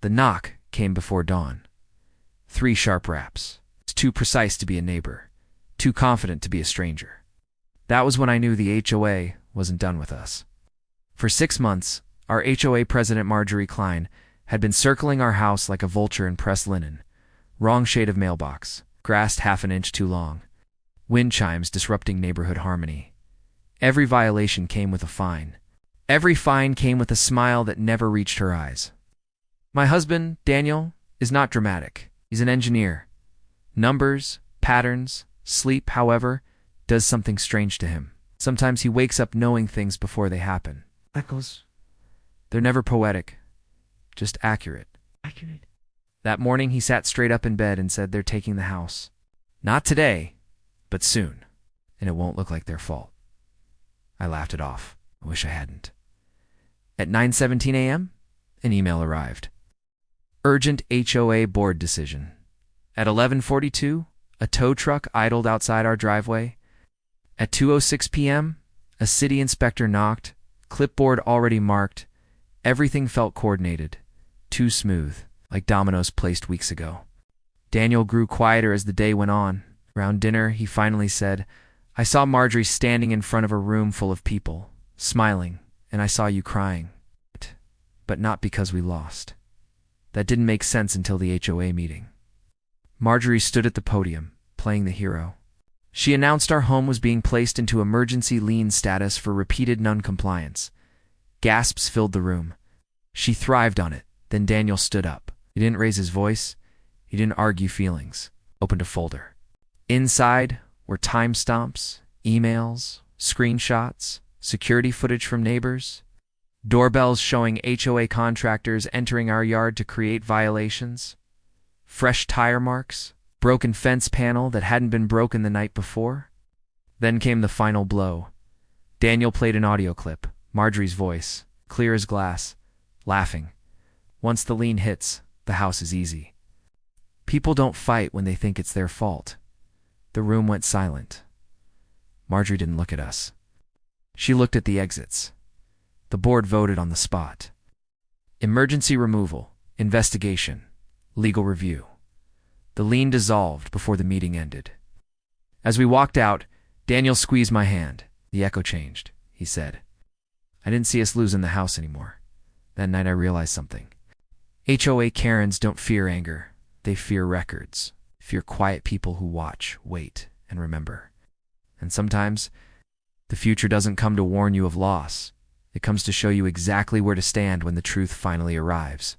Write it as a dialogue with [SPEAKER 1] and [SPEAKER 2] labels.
[SPEAKER 1] The knock came before dawn. 3 sharp raps. It's too precise to be a neighbor, too confident to be a stranger. That was when I knew the HOA wasn't done with us. For 6 months, our HOA president Marjorie Klein had been circling our house like a vulture in pressed linen. Wrong shade of mailbox, grass half an inch too long, wind chimes disrupting neighborhood harmony. Every violation came with a fine. Every fine came with a smile that never reached her eyes. My husband, Daniel, is not dramatic. He's an engineer. Numbers, patterns, sleep, however, does something strange to him. Sometimes he wakes up knowing things before they happen. Echoes. They're never poetic, just accurate. That morning he sat straight up in bed and said they're taking the house. Not today, but soon, and it won't look like their fault. I laughed it off. I wish I hadn't. At 9:17 a.m., an email arrived. Urgent HOA board decision. At 11:42, a tow truck idled outside our driveway. At 2:06 p.m., a city inspector knocked, clipboard already marked. Everything felt coordinated, too smooth, like dominoes placed weeks ago. Daniel grew quieter as the day went on. Around dinner, he finally said, "I saw Marjorie standing in front of a room full of people, smiling, and I saw you crying. But not because we lost." That didn't make sense until the HOA meeting. Marjorie stood at the podium, playing the hero. She announced our home was being placed into emergency lien status for repeated non-compliance. Gasps filled the room. She thrived on it. Then Daniel stood up. He didn't raise his voice. He didn't argue feelings. Opened a folder. Inside were timestamps, emails, screenshots, security footage from neighbors, doorbells showing HOA contractors entering our yard to create violations, fresh tire marks, broken fence panel that hadn't been broken the night before. Then came the final blow. Daniel played an audio clip, Marjorie's voice, clear as glass, laughing. Once the lien hits, the house is easy. People don't fight when they think it's their fault. The room went silent. Marjorie didn't look at us. She looked at the exits. The board voted on the spot. Emergency removal, investigation, legal review. The lien dissolved before the meeting ended. As we walked out, Daniel squeezed my hand. The echo changed, he said. I didn't see us losing the house anymore. That night I realized something. HOA Karens don't fear anger. They fear records. Fear quiet people who watch, wait, and remember. And sometimes, the future doesn't come to warn you of loss. It comes to show you exactly where to stand when the truth finally arrives.